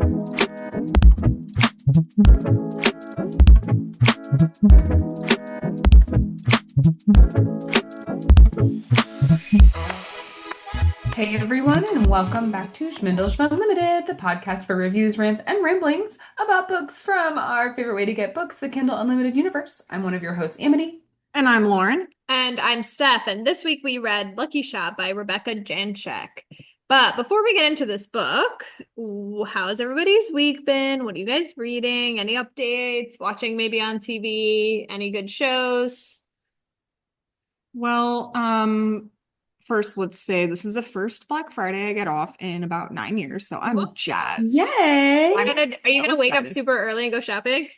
Hey everyone, and welcome back to Schmindel Unlimited, the podcast for reviews, rants, and ramblings about books from our favorite way to get books, the Kindle Unlimited universe. I'm one of your hosts, Amity. And I'm Lauren. And I'm Steph, and this week we read Lucky Shot by Rebecca Jenshak. But before we get into this book, how's everybody's week been? What are you guys reading? Any updates? Watching maybe on TV? Any good shows? Well, first, let's say this is the first Black Friday I get off in about 9 years, so I'm jazzed. Yay! Are you gonna wake up excited. super early and go shopping?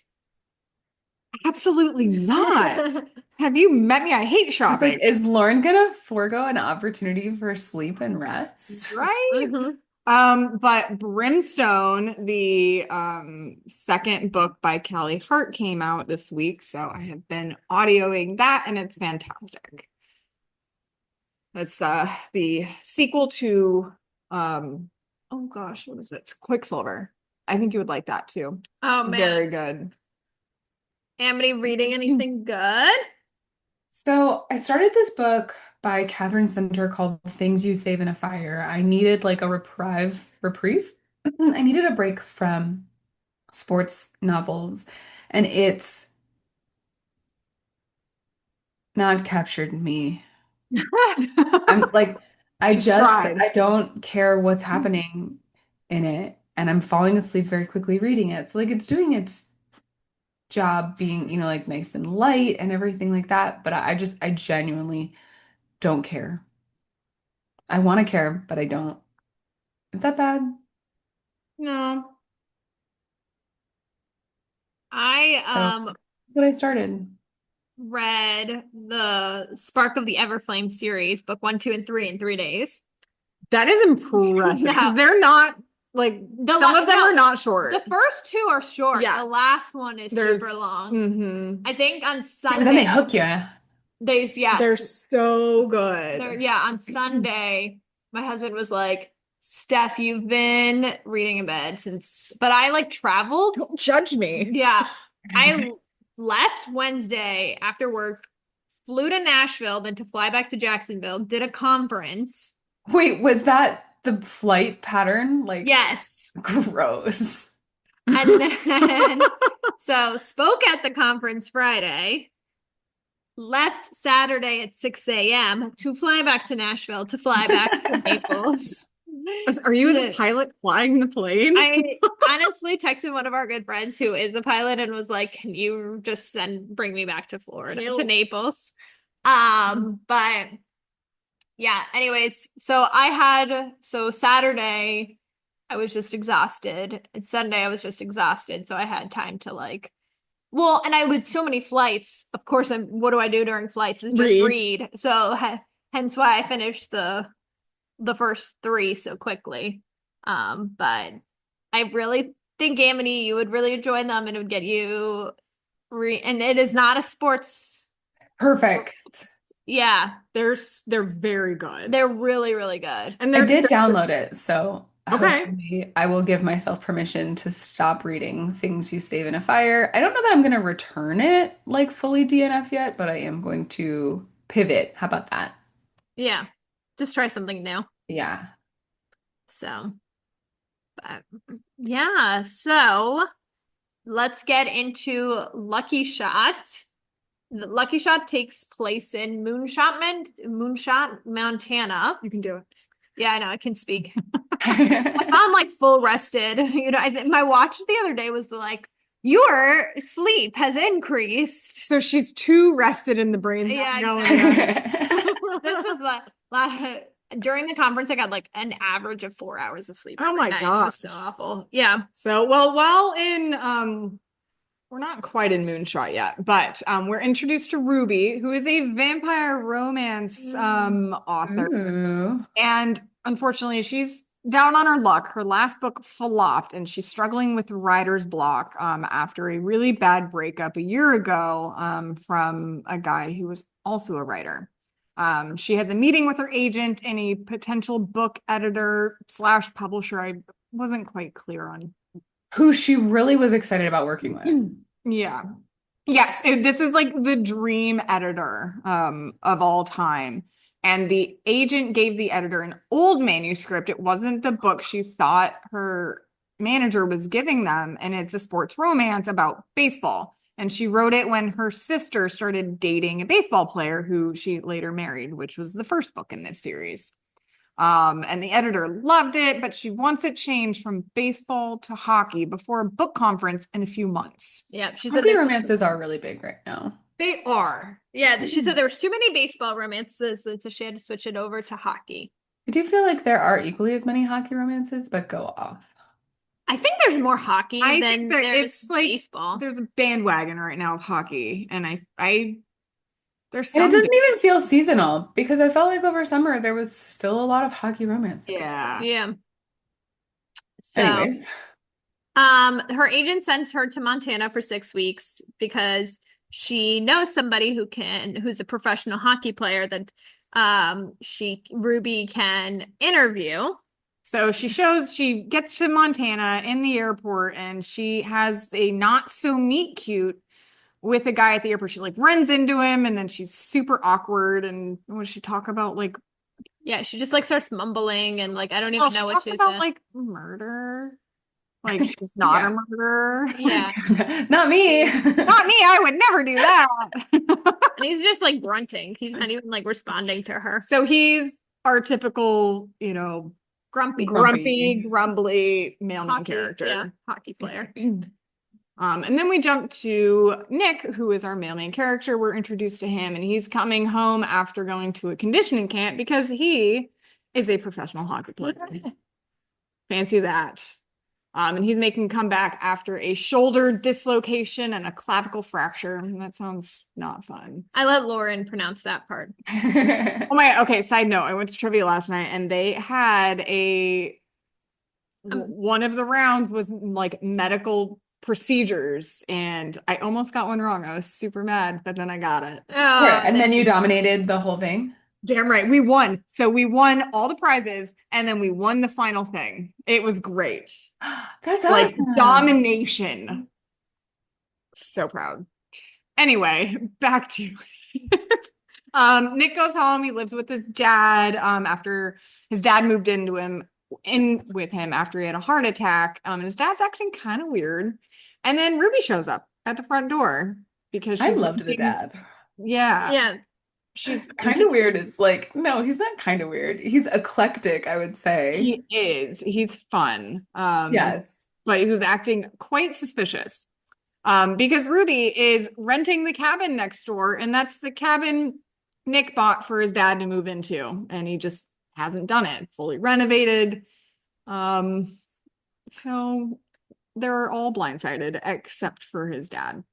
Absolutely not. Have you met me? I hate It's shopping. like, is Lauren gonna forego an opportunity for sleep and rest? Right? Mhm. But Brimstone, the second book by Callie Hart, came out this week, so I have been audioing that, and it's fantastic. It's the sequel to oh gosh, what is it? It's Quicksilver. I think you would like that too. Oh man. Very good. Amity reading anything good? So I started this book by Catherine Center called Things You Save in a Fire. I needed like a reprieve. I needed a break from sports novels, and it's not captured me. I'm like, Tried. I don't care what's happening in it, and I'm falling asleep very quickly reading it. So like it's doing its job being, like nice and light and everything like that, but I genuinely don't care. I want to care, but I don't. Is that bad? No. I So that's what I started. read the Spark of the Everflame series, book 1, 2, and 3 in 3 days. That is impressive. No. 'Cause they're not like some of them are not short. The first 2 are short. Yeah. The last one is super long. Mhm. I think on And Sunday then they hook you. They're so good. on Sunday, my husband was like, Steph, you've been reading in bed since, but I like traveled. Don't judge me. Yeah. I left Wednesday after work, flew to Nashville, then to fly back to Jacksonville, did a conference. Wait, was that the flight pattern? Like, Yes. gross. And then, so spoke at the conference Friday, left Saturday at 6 a.m. to fly back to Nashville, to fly back to Naples. Are you the pilot flying the plane? I honestly texted one of our good friends who is a pilot and was like, can you just bring me back to Florida, to Naples? But yeah, anyways, so Saturday I was just exhausted. And Sunday I was just exhausted. So I had time to and I would so many flights. Of course, what do I do during flights? Is just read. So hence why I finished the first 3 so quickly. But I really think, Amity, you would really enjoy them, and it would get you and it is not a sports. Perfect. Yeah. They're very good. They're really, really good. And I did download it, so okay. hopefully I will give myself permission to stop reading Things You Save in a Fire. I don't know that I'm going to return it like fully DNF yet, but I am going to pivot. How about that? Yeah. Just try something new. Yeah. So, but yeah. So let's get into Lucky Shot. The Lucky Shot takes place in Moonshot, Montana. You can do it. Yeah, I know. I can speak. I'm like full rested. My watch the other day was like, your sleep has increased. So she's too rested in the brain. Yeah, exactly. This was during the conference, I got like an average of 4 hours of sleep. Oh my gosh, it gosh. was so awful. Yeah. So while in we're not quite in Moonshot yet, but we're introduced to Ruby, who is a vampire romance author. Ooh. And unfortunately, she's down on her luck. Her last book flopped, and she's struggling with writer's block after a really bad breakup a year ago from a guy who was also a writer. She has a meeting with her agent and a potential book editor / publisher. I wasn't quite clear on Who she really was excited about working with. Yeah. Yes, this is like the dream editor of all time. And the agent gave the editor an old manuscript. It wasn't the book she thought her manager was giving them, and it's a sports romance about baseball. And she wrote it when her sister started dating a baseball player who she later married, which was the first book in this series. And the editor loved it, but she wants it changed from baseball to hockey before a book conference in a few months. Yeah, she said Hockey romances are really big right now. They are. yeah, she said there was too many baseball romances, so she had to switch it over to hockey. I do feel like there are equally as many hockey romances, but go off. I think there's more hockey I than think that there's it's like baseball. there's a bandwagon right now of hockey, and I there's And it some doesn't even feel seasonal because I felt like over summer there was still a lot of hockey romance. yeah. Yeah. So, Anyways, her agent sends her to Montana for 6 weeks because she knows somebody who's a professional hockey player that Ruby can interview. So she gets to Montana in the airport, and she has a not so meet cute with a guy at the airport. She like runs into him, and then she's super awkward. And what does she talk about? Like, Yeah, she just like starts mumbling and like I don't well, even she know what talks she's about like murder. Like she's not yeah. a murderer. Yeah. Not me. Not me. I would never do that. And he's just like grunting. He's not even like responding to her. So he's our typical, Grumpy. grumbly mailman Hockey, character. yeah, hockey player. And then we jump to Nick, who is our mailman character. We're introduced to him, and he's coming home after going to a conditioning camp because he is a professional hockey player. Fancy that. And he's making a comeback after a shoulder dislocation and a clavicle fracture. That sounds not fun. I let Lauren pronounce that part. Okay, side note, I went to trivia last night and they had one of the rounds was like medical procedures, and I almost got one wrong. I was super mad, but then I got it. Oh, And then you dominated the whole thing. Damn right. We won. So we won all the prizes, and then we won the final thing. It was great. That's Like awesome. domination. So proud. Anyway, back to Nick goes home. He lives with his dad after his dad moved in with him after he had a heart attack. And his dad's acting kind of weird. And then Ruby shows up at the front door because I she's loved the dad. Yeah. yeah. She's Kind of weird. It's like, no, he's not kind of weird. He's eclectic, I would say. He is. He's fun. Yes. But he was acting quite suspicious. Because Ruby is renting the cabin next door, and that's the cabin Nick bought for his dad to move into, and he just hasn't done it. Fully renovated. So they're all blindsided except for his dad.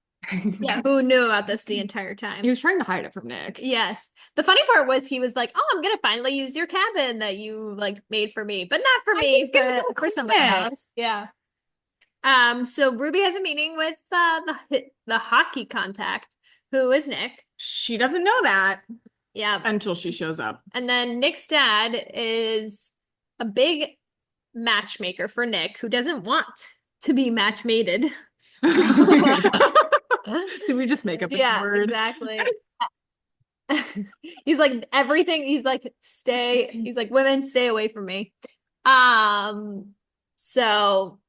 Yeah, who knew about this the entire time? He was trying to hide it from Nick. Yes. The funny part was he was like, "Oh, I'm gonna finally use your cabin that you like made for me, but not for me, but for somebody else." Yeah. So Ruby has a meeting with the hockey contact, who is Nick. She doesn't know that. Yeah. Until she shows up. And then Nick's dad is a big matchmaker for Nick, who doesn't want to be matchmated. Did we just make up a word? Exactly. He's like everything. He's like, women, stay away from me. So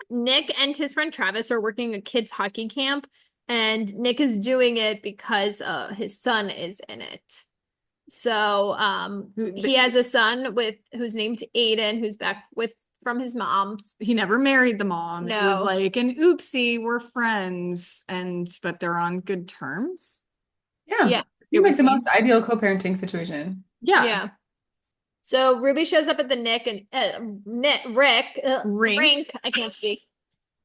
Nick and his friend Travis are working a kids hockey camp, and Nick is doing it because his son is in it. So he has a son who's named Aiden, who's back from his mom's. He never married the mom. No. It was like an oopsie, we're friends, but they're on good terms. Yeah. Seemed like the most ideal co-parenting situation. Yeah. Yeah. So Ruby shows up at the Nick and Rink. I can't speak.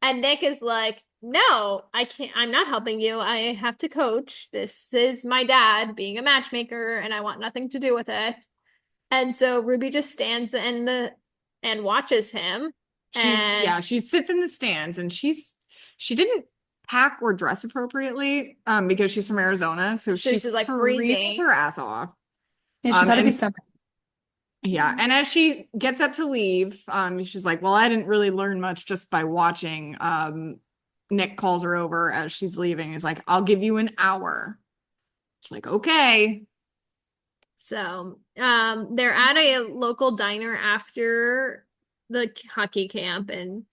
And Nick is like, "No, I can't. I'm not helping you. I have to coach. This is my dad being a matchmaker, and I want nothing to do with it." And so Ruby just stands and watches him. She sits in the stands, and she didn't pack or dress appropriately because she's from Arizona, so she's like freezes her ass off. Yeah, she thought it'd be summer. Yeah, and as she gets up to leave, she's like, well, I didn't really learn much just by watching. Nick calls her over as she's leaving. He's like, I'll give you an hour. It's like, okay. So, they're at a local diner after the hockey camp, and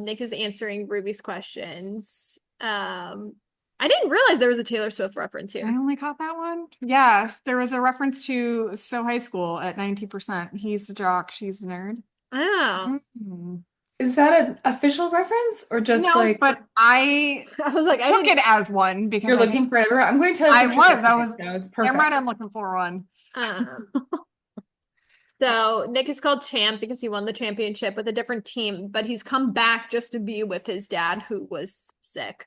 Nick is answering Ruby's questions. I didn't realize there was a Taylor Swift reference I here. only caught that one. Yeah, there was a reference to So High School at 90%. He's the jock, she's the nerd. Oh, Mhm. Is that an official reference or just No, like but I I was like, I took didn't. it as one because you're I think looking for it? I'm going to tell you I pictures of was. I it, was. so it's Damn right, perfect. I'm looking for one. Um, so Nick is called champ because he won the championship with a different team, but he's come back just to be with his dad who was sick.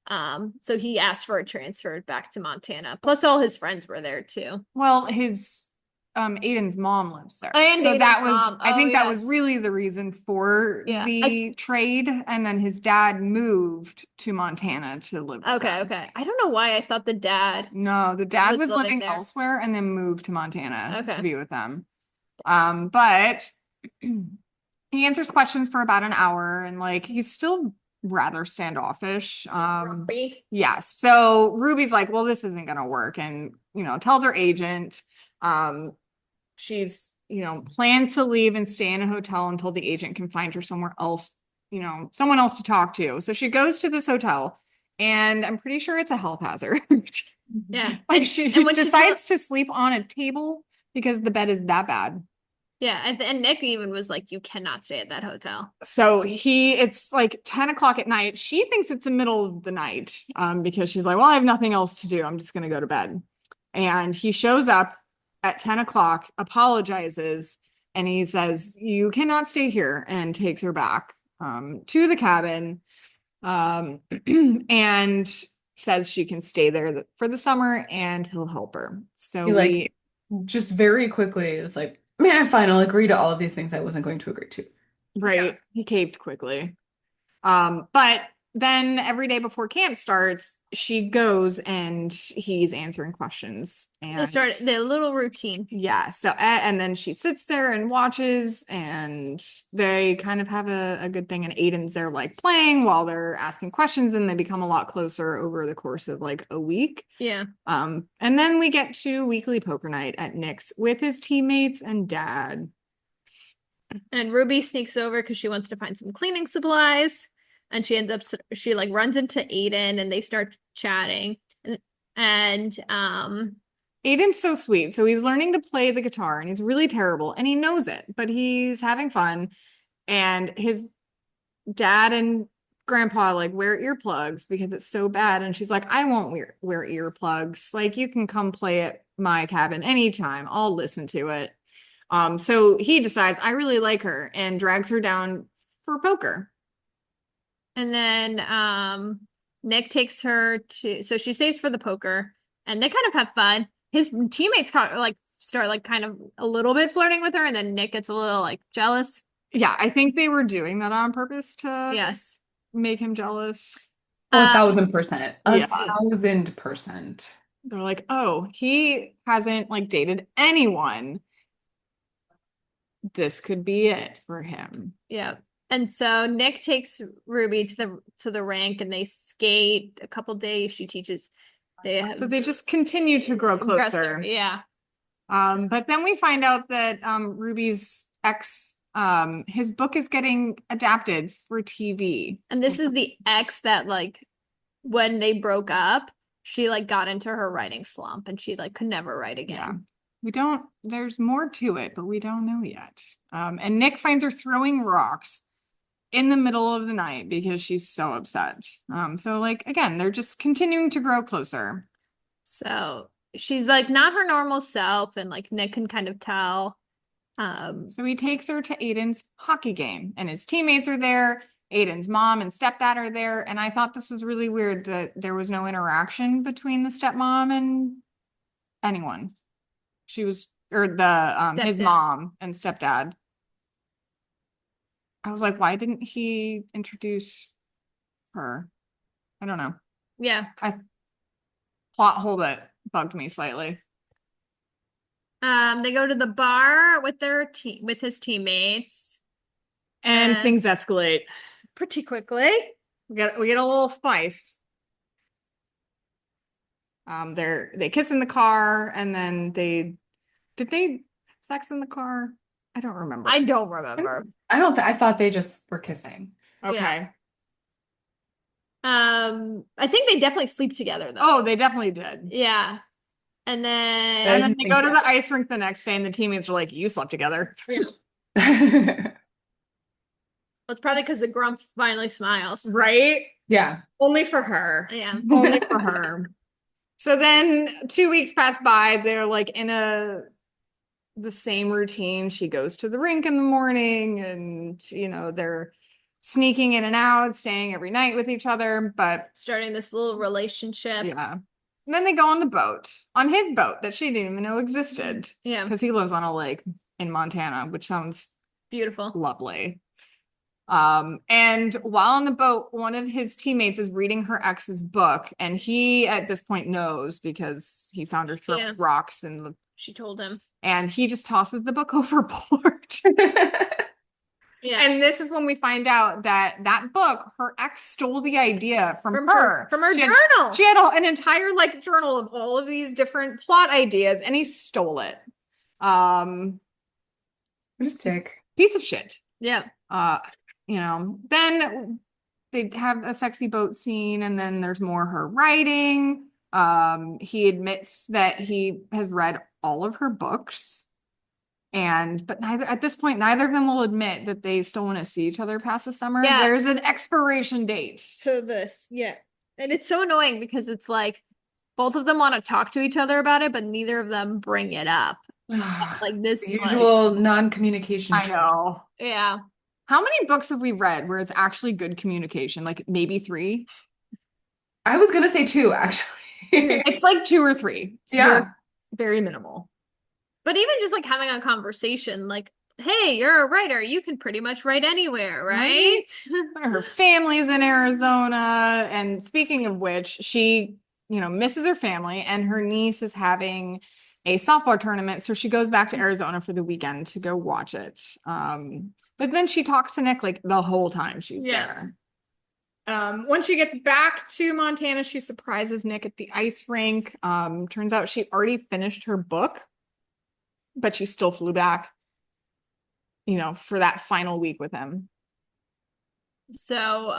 So he asked for a transfer back to Montana. Plus all his friends were there too. Well, his Aiden's mom lives there. And So that Aiden's was mom. I Oh, think that was yes. really the reason for Yeah. the trade. And then his dad moved to Montana to live with Okay, them. okay. I don't know why I thought the dad No, the dad was was living living there. elsewhere and then moved to Montana to Okay. be with them. But he answers questions for about an hour and like he's still rather standoffish. Grumpy. Yes. So Ruby's like, well, this isn't gonna work, and tells her agent. She's plans to leave and stay in a hotel until the agent can find her somewhere else, someone else to talk to. So she goes to this hotel, and I'm pretty sure it's a health hazard. Yeah. Like she and when decides to sleep on a table because the bed is that bad. Yeah, and Nick even was like, you cannot stay at that hotel. So it's like 10 o'clock at night. She thinks it's the middle of the night, because she's like, well, I have nothing else to do. I'm just going to go to bed. And he shows up at 10 o'clock, apologizes, and he says, you cannot stay here, and takes her back to the cabin, and says she can stay there for the summer and he'll help her. So He like just very quickly is like, man, fine, I'll agree to all of these things I wasn't going to agree to. right, he caved quickly. But then every day before camp starts, she goes and he's answering questions. They And start their little routine. yeah, so and then she sits there and watches, and they kind of have a good thing. And Aiden's there like playing while they're asking questions, and they become a lot closer over the course of like a week. Yeah. And then we get to weekly poker night at Nick's with his teammates and dad. And Ruby sneaks over because she wants to find some cleaning supplies. And she like runs into Aiden and they start chatting. And Aiden's so sweet. So he's learning to play the guitar and he's really terrible and he knows it, but he's having fun. And his dad and grandpa like wear earplugs because it's so bad. And she's like, I won't wear earplugs. Like you can come play at my cabin anytime. I'll listen to it. So he decides I really like her and drags her down for poker. And then Nick takes her so she stays for the poker and they kind of have fun. His teammates like start like kind of a little bit flirting with her, and then Nick gets a little like jealous. Yeah, I think they were doing that on purpose to Yes. make him jealous. 1,000%. Yeah. 1,000%. They're like, oh, he hasn't like dated anyone. This could be it for him. Yeah. And so Nick takes Ruby to the rink and they skate a couple days. She teaches. So they just continue to grow closer. Yeah. But then we find out that Ruby's ex, his book is getting adapted for TV. And this is the ex that like when they broke up, she like got into her writing slump and she like could never write again. Yeah. There's more to it, but we don't know yet. And Nick finds her throwing rocks in the middle of the night because she's so upset. So like, again, they're just continuing to grow closer. So she's like not her normal self, and like Nick can kind of tell. So he takes her to Aiden's hockey game and his teammates are there. Aiden's mom and stepdad are there. And I thought this was really weird that there was no interaction between the stepmom and anyone. Or his mom and stepdad. I was like, why didn't he introduce her? I don't know. Yeah. Plot hole that bugged me slightly. They go to the bar with with his teammates And things escalate pretty quickly. we get a little spice. They kiss in the car, and then they sex in the car? I don't remember. I don't remember. I thought they just were kissing. Okay. I think they definitely sleep together though. Oh, they definitely did. Yeah. And And then then they go to the ice rink the next day, and the teammates are like, "You slept together." it's probably because the grump finally smiles. Right? Yeah. Only for her. Yeah. Only for her. So then 2 weeks pass by. They're like in the same routine. She goes to the rink in the morning, and they're sneaking in and out, staying every night with each other. But Starting this little relationship. yeah. And then they go on the boat, on his boat that she didn't even know existed. Yeah. Because he lives on a lake in Montana, which sounds Beautiful. lovely. And while on the boat, one of his teammates is reading her ex's book, and he at this point knows because he found her throwing rocks she told him. And he just tosses the book overboard. Yeah. And this is when we find out that book, her ex stole the idea from her. From her journal. She had an entire journal of all of these different plot ideas, and he stole it. Just tick. Piece of shit. Yeah. Then they have a sexy boat scene, and then there's more her writing. He admits that he has read all of her books. But at this point, neither of them will admit that they still want to see each other past the summer. Yeah. There's an expiration date to this. Yeah. And it's so annoying because it's like both of them want to talk to each other about it, but neither of them bring it up. Like this usual non-communication. I know. Yeah. How many books have we read where it's actually good communication? Like maybe 3? I was gonna say 2, actually. It's like 2 or 3. It's very, very minimal. But even just having a conversation, hey, you're a writer. You can pretty much write anywhere, right? Her family's in Arizona. And speaking of which, she, misses her family, and her niece is having a softball tournament. So she goes back to Arizona for the weekend to go watch it. But then she talks to Nick the whole time she's there. When she gets back to Montana, she surprises Nick at the ice rink. Turns out she already finished her book, but she still flew back, for that final week with him. So,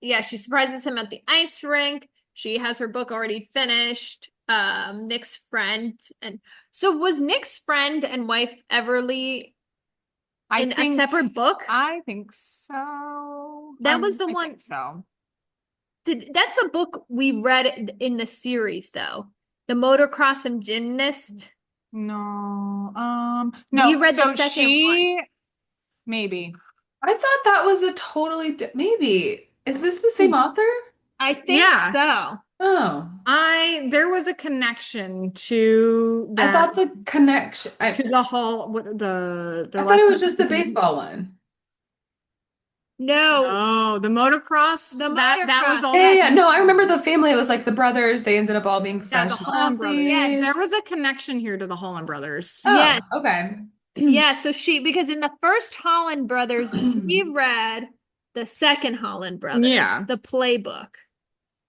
she surprises him at the ice rink. She has her book already finished. Nick's friend. And so was Nick's friend and wife Everly in a separate book? I think so. That was the one. So that's the book we read in the series, though. The motocross and gymnast. No. No. You read the second one. Maybe. I thought that was a totally maybe. Is this the same author? I think so. Oh. There was a connection to that. I thought the connection to the hall. I thought it was just the baseball one. No. The motocross. That was all. Yeah. No, I remember the family. It was the brothers. They ended up all being professional. The Holland brothers. Yes, there was a connection here to the Holland brothers. Oh, yes. Okay. Yeah. So because in the first Holland brothers, we read the second Holland brothers. Yeah. The playbook.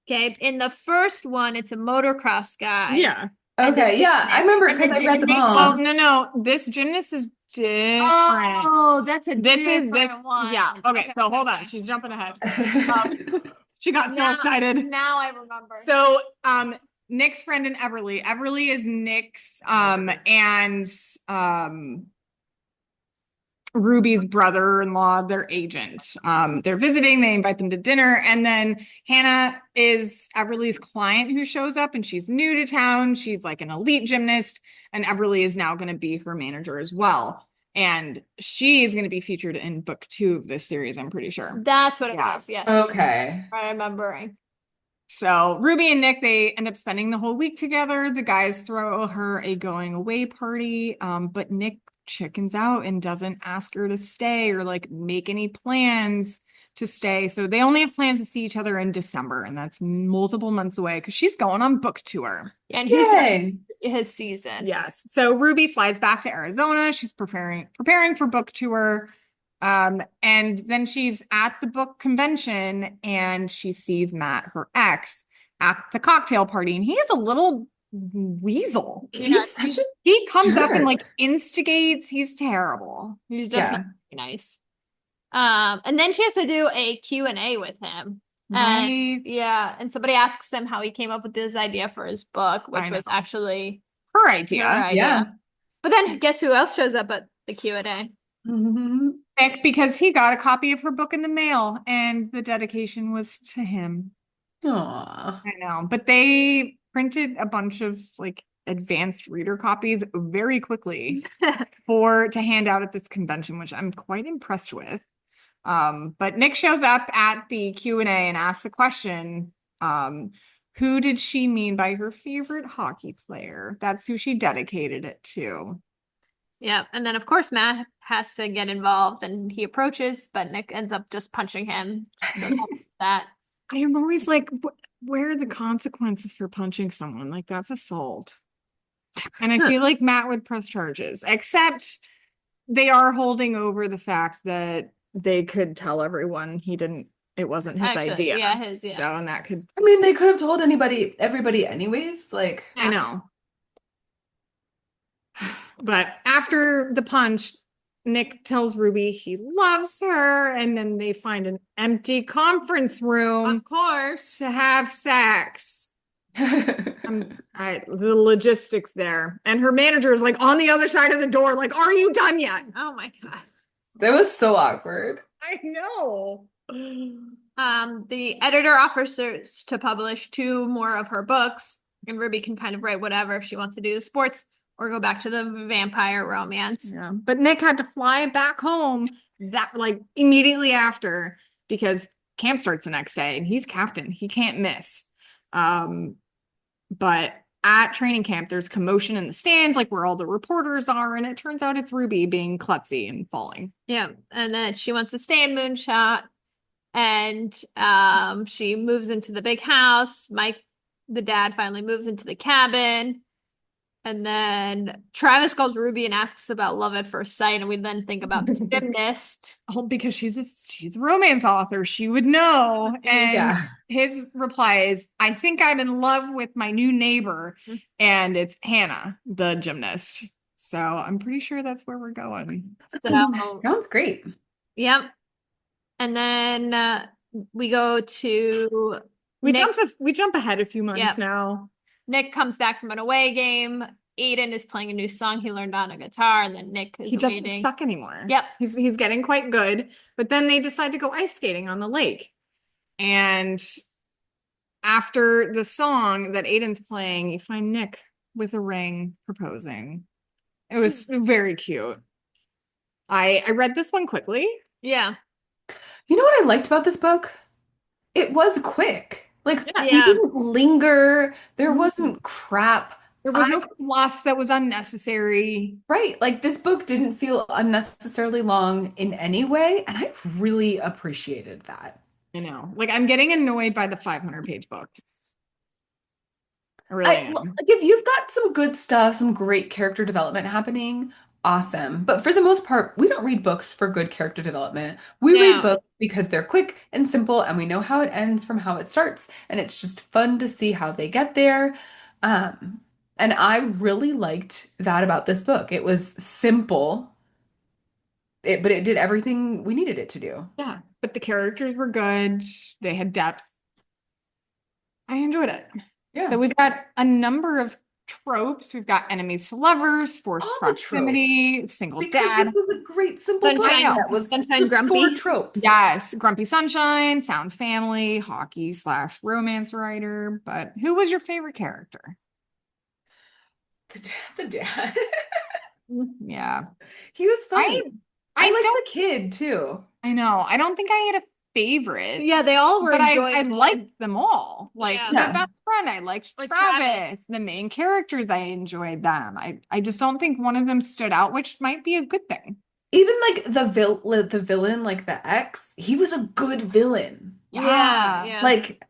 Okay. In the first one, it's a motocross guy. Yeah. Okay. Yeah. I remember because I read them all. Well, no. This gymnast is different. Oh, that's a different one. Yeah. Okay. So hold on. She's jumping ahead. She got so excited. Now I remember. So, Nick's friend and Everly. Everly is Nick's and Ruby's brother-in-law, their agent. They're visiting, they invite them to dinner, and then Hannah is Everly's client who shows up, and she's new to town. She's an elite gymnast, and Everly is now going to be her manager as well. And she is going to be featured in book 2 of this series, I'm pretty sure. That's what it was, yes. Okay. I remember. So Ruby and Nick, they end up spending the whole week together. The guys throw her a going away party, but Nick chickens out and doesn't ask her to stay or make any plans to stay. So they only have plans to see each other in December, and that's multiple months away because she's going on book tour. And his season. Yes. So Ruby flies back to Arizona. She's preparing for book tour. And then she's at the book convention and she sees Matt, her ex, at the cocktail party, and he is a little weasel. He comes up and like instigates. He's terrible. He's just not very nice. And then she has to do a Q&A with him. And and somebody asks him how he came up with this idea for his book, which was actually her idea. Yeah. But then guess who else shows up at the Q&A? Nick, because he got a copy of her book in the mail and the dedication was to him. Aww. I know, but they printed a bunch of like advanced reader copies very quickly to hand out at this convention, which I'm quite impressed with. But Nick shows up at the Q&A and asks the question, who did she mean by her favorite hockey player? That's who she dedicated it to. Yeah, and then of course Matt has to get involved and he approaches, but Nick ends up just punching him. So that's that. I am always like, where are the consequences for punching someone? Like, that's assault. And I feel like Matt would press charges, except they are holding over the fact that they could tell everyone it wasn't his idea. Yeah, So, and that could. I mean, they could have told everybody anyways. Like, I know. But after the punch, Nick tells Ruby he loves her, and then they find an empty conference room, of course, to have sex. The logistics there, and her manager is like on the other side of the door, like, "Are you done yet?" Oh my god, that was so awkward. I know. The editor offers to publish 2 more of her books, and Ruby can kind of write whatever if she wants to do sports or go back to the vampire romance. Yeah, but Nick had to fly back home immediately after because camp starts the next day and he's captain. He can't miss. But at training camp, there's commotion in the stands, like where all the reporters are, and it turns out it's Ruby being klutzy and falling. Yeah, and then she wants to stay in Moonshot, and she moves into the big house. Mike, the dad, finally moves into the cabin. And then Travis calls Ruby and asks about love at first sight, and we then think about the gymnast. Oh, because she's a romance author. She would know. And his reply is, I think I'm in love with my new neighbor. And it's Hannah, the gymnast. So I'm pretty sure that's where we're going. So sounds great. Yep. And then we go to we jump ahead a few months now. Nick comes back from an away game. Aiden is playing a new song he learned on a guitar, and then Nick is doesn't suck anymore. Yep. He's getting quite good, but then they decide to go ice skating on the lake. And after the song that Aiden's playing, you find Nick with a ring proposing. It was very cute. I read this one quickly. Yeah. You know what I liked about this book? It was quick. Like, he didn't linger. There wasn't crap. There was no fluff that was unnecessary. Right. Like, this book didn't feel unnecessarily long in any way, and I really appreciated that. I know. Like, I'm getting annoyed by the 500-page books. I really am. Like, if you've got some good stuff, some great character development happening, awesome. But for the most part, we don't read books for good character development. We read books because they're quick and simple, and we know how it ends from how it starts, and it's just fun to see how they get there. And I really liked that about this book. It was simple, but it did everything we needed it to do. Yeah, but the characters were good. They had depth. I enjoyed it. Yeah. So we've got a number of tropes. We've got enemies to lovers, forced proximity, single dad. This was a great simple book. That was Sunshine Grumpy. 4 tropes. Yes, Grumpy Sunshine, found family, hockey/romance writer. But who was your favorite character? The dad. Yeah, he was funny. I liked the kid too. I know. I don't think I had a favorite. Yeah, they all were. But I liked them all. Like my best friend, I liked like Travis. The main characters, I enjoyed them. I just don't think one of them stood out, which might be a good thing. Even like the villain, like the ex, he was a good villain. Yeah. Like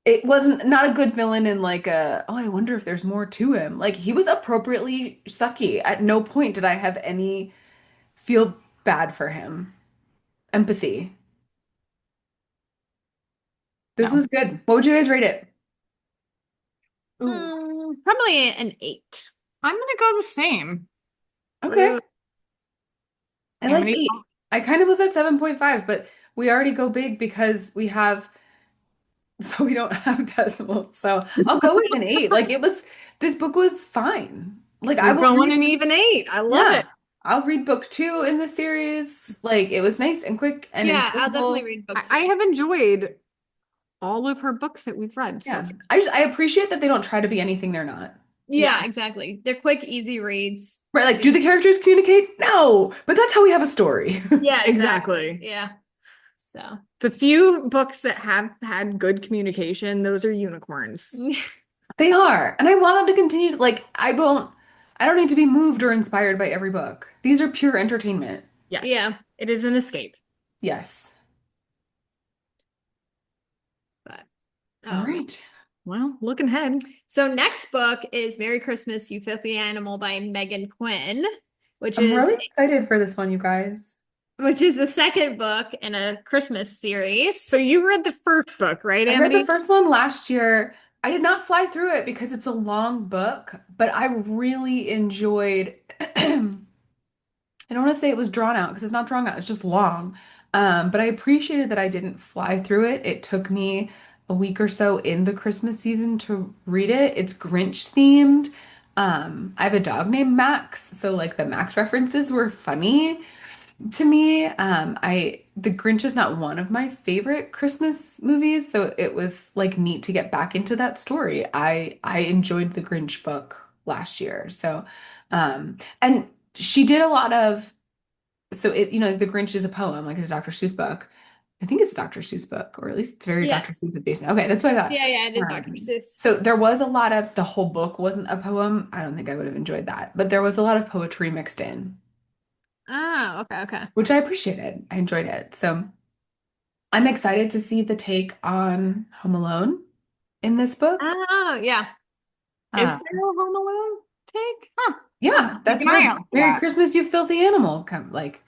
it wasn't not a good villain in like a, oh, I wonder if there's more to him. Like he was appropriately sucky. At no point did I have any feel bad for him. Empathy. This No. was good. What would you guys rate it? Ooh, Probably an 8. I'm gonna go the same. Okay. Ooh. I like Amity. 8. I kind of was at 7.5, but we already go big because we have, so we don't have decimals. So I'll go with an 8. Like it was, this book was fine. Like I We're will going read, an even 8. I love yeah, it. I'll read book 2 in the series. Like it was nice and quick and Yeah, I'll definitely enjoyable. read I, books. I have enjoyed all of her books that we've read so Yeah. far. I appreciate that they don't try to be anything they're not. Yeah, exactly. They're quick, easy reads. Right? Like, do the characters communicate? No, but that's how we have a story. Yeah, exactly. Exactly. Yeah. So, The few books that have had good communication, those are unicorns. They are. And I want them to continue to, like, I don't need to be moved or inspired by every book. These are pure entertainment. Yes, yeah, it is an escape. Yes. but All oh. right. Well, looking ahead. So next book is Merry Christmas, You Filthy Animal by Meghan Quinn, which I'm is really excited for this one, you guys. the second book in a Christmas series. So you read the first book, right, I read the Amity? first one last year. I did not fly through it because it's a long book, but I really enjoyed I don't want to say it was drawn out because it's not drawn out, it's just long. But I appreciated that I didn't fly through it. It took me a week or so in the Christmas season to read it. It's Grinch themed. I have a dog named Max, so like the Max references were funny to me. The Grinch is not one of my favorite Christmas movies, so it was like neat to get back into that story. I enjoyed the Grinch book last year. So and she did a lot of so it the Grinch is a poem, like it's a Dr. Seuss book. I think it's a Dr. Seuss book, or at least it's very Dr. Yes. Seuss adjacent. Okay, that's what I thought. Yeah, it is Dr. Seuss. So there was a lot of the whole book wasn't a poem. I don't think I would have enjoyed that, but there was a lot of poetry mixed in, Oh, okay. which I appreciated. I enjoyed it. So I'm excited to see the take on Home Alone in this book. Oh, yeah. Is Uh, there a Home Alone take? Huh. yeah, Keep that's an eye where out for Merry that. Christmas, you filthy animal come like.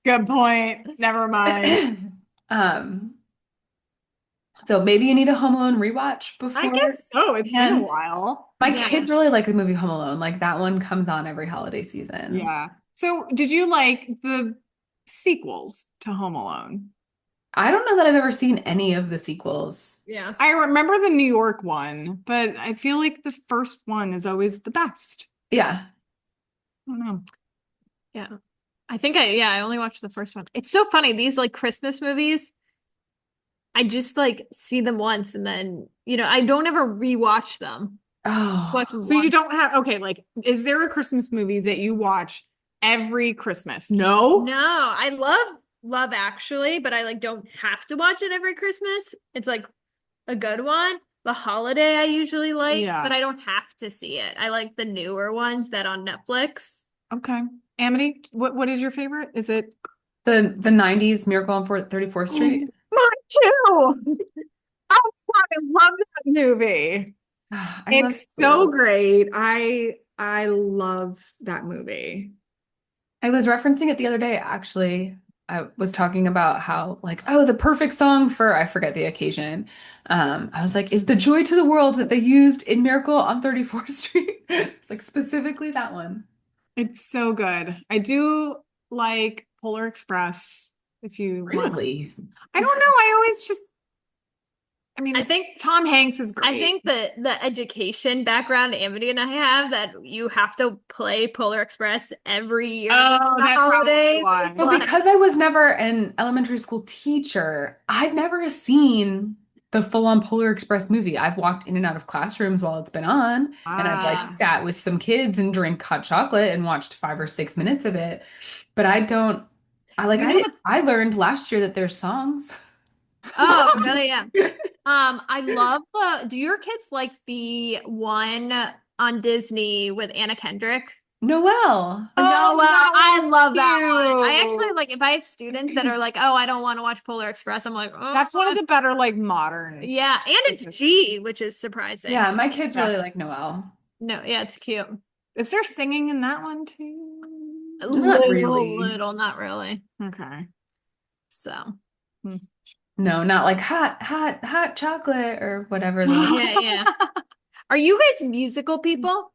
Good point. Never mind. Um, so maybe you need a Home Alone rewatch I before. guess so. It's been a And while. my Yeah. kids really like the movie Home Alone. Like that one comes on every holiday season. Yeah. So, did you like the sequels to Home Alone? I don't know that I've ever seen any of the sequels. Yeah. I remember the New York one, but I feel like the first one is always the best. Yeah. I don't know. Yeah. I only watched the first one. It's so funny. These like Christmas movies, I just like see them once and then, I don't ever rewatch them. Oh, Watch them So you once. don't have, okay, like, is there a Christmas movie that you watch every Christmas? No? No, I love Actually, but I like don't have to watch it every Christmas. It's like a good one. The Holiday I usually like, Yeah. but I don't have to see it. I like the newer ones that on Netflix. Okay. Amity, what is your favorite? Is it the 90s Miracle on 34th Street. Mine too. Oh, I love that movie. I love It's so great. I love that movie. I was referencing it the other day, actually. I was talking about how, like, oh, the perfect song for, I forget the occasion. I was like, is The Joy to the World that they used in Miracle on 34th Street? It's like specifically that one. It's so good. I do like Polar Express if you want. Really? I don't know. I always just I mean, I think Tom Hanks is great. I think the education background Amity and I have that you have to play Polar Express every year Oh, for the that's probably holidays. why. is Well, like- because I was never an elementary school teacher, I've never seen the full-on Polar Express movie. I've walked in and out of classrooms while it's been on, and I've like Ah. sat with some kids and drank hot chocolate and watched 5 or 6 minutes of it. But I learned last year that there's songs. Oh, really? Yeah. I love do your kids like the one on Disney with Anna Kendrick? Noelle. No, Oh, well, I that love was that one. I cute. actually like if I have students that are like, oh, I don't want to watch Polar Express. I'm like, oh, That's one of the better like modern. yeah, and it's G, which is surprising. Yeah, my kids Yeah. really like Noelle. No, yeah, it's cute. Is there singing in that one too? Not really. Little, not really. Okay. So, No, not like hot chocolate or whatever yeah, yeah. Are you guys musical people?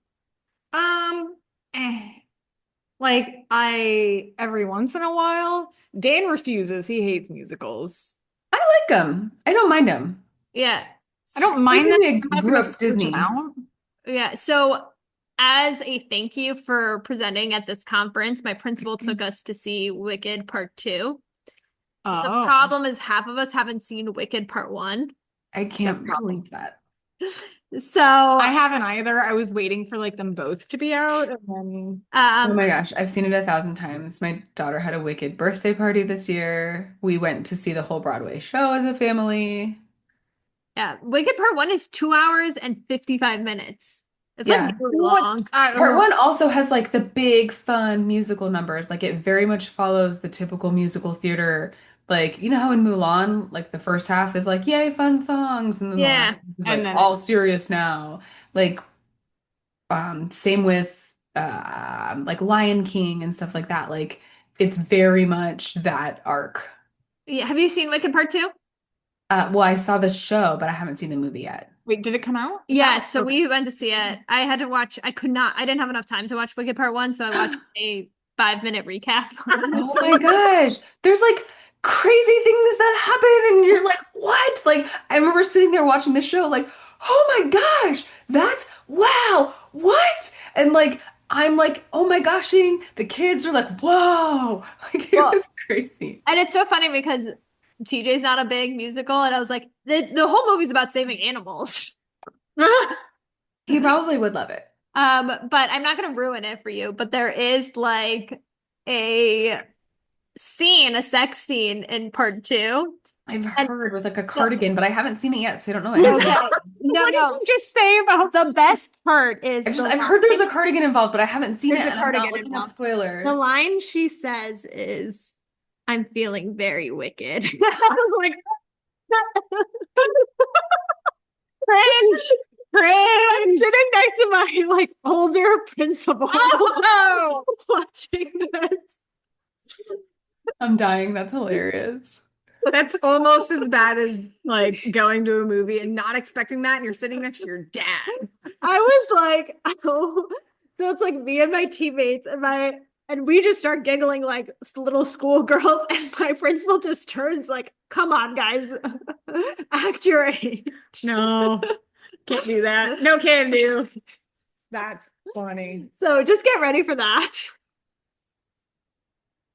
Um, eh. Like I every once in a while, Dan refuses. He hates musicals. I like them. I don't mind them. Yeah. I don't mind them. Maybe I I'm not grew gonna up search them Disney. out. Yeah. So, as a thank you for presenting at this conference, my principal took us to see Wicked Part 2. The Oh. problem is half of us haven't seen Wicked Part 1. I can't believe that. So, I haven't either. I was waiting for like them both to be out and then Oh my gosh, I've seen it 1,000 times. My daughter had a Wicked birthday party this year. We went to see the whole Broadway show as a family. yeah, Wicked Part 1 is 2 hours and 55 minutes. It's Yeah. like really long. Part one also has like the big fun musical numbers. Like it very much follows the typical musical theater. Like, you know how in Mulan, like the first half is like, yay, fun songs, and then the last Yeah. half is And like then all it's- serious now. Like, same with like Lion King and stuff like that. Like it's very much that arc. Yeah. Have you seen Wicked Part 2? Well, I saw the show, but I haven't seen the movie yet. Wait, did it come out? Yeah, so we went to see it. I had to watch, I didn't have enough time to watch Wicked Part 1, so I watched a 5-minute recap. Oh my gosh. There's like crazy things that happen and you're like, what? Like I remember sitting there watching the show like, oh my gosh, that's wow, what? And like I'm like, oh my goshing. The kids are like, whoa. Like it Well, was crazy. And it's so funny because TJ's not a big musical, and I was like, the whole movie's about saving animals. He probably would love it. But I'm not gonna ruin it for you, but there is like a a sex scene in part 2. I've And- heard with like a cardigan, but I haven't seen it yet, so I don't know it. Okay. No, What did no. you just say about The best part is I've heard there's a cardigan involved, but I haven't seen There's it, a and I'm not cardigan looking up involved. spoilers. the line she says is, "I'm feeling very wicked." I was like cringe. I'm Cringe. sitting next to my like older principal Oh, watching this. I'm dying. That's hilarious. that's almost as bad as like going to a movie and not expecting that, and you're sitting next to your dad. I was like, oh, so it's like me and my teammates and we just start giggling like little schoolgirls, and my principal just turns like, "Come on, guys, act your age." No, can't do that. No can do. That's funny. So just get ready for that.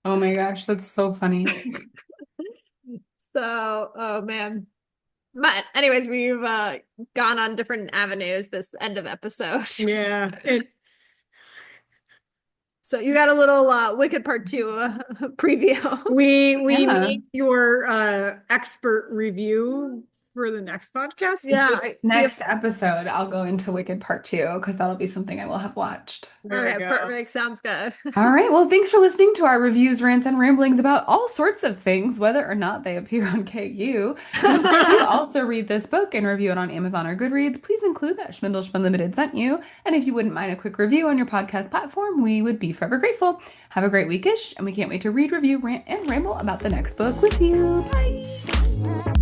Oh my gosh, that's so funny. So, oh man. But anyways, we've gone on different avenues this end of episode. Yeah. So you got a little Wicked Part 2 preview. We Yeah. need your expert review for the next podcast. Yeah. Next episode, I'll go into Wicked Part 2 because that'll be something I will have watched. There we Okay, go. perfect. Sounds good. All right. Well, thanks for listening to our reviews, rants, and ramblings about all sorts of things, whether or not they appear on KU. If you also read this book and review it on Amazon or Goodreads, please include that Schmindel Limited sent you. And if you wouldn't mind a quick review on your podcast platform, we would be forever grateful. Have a great weekish, and we can't wait to read, review, rant, and ramble about the next book with you. Bye.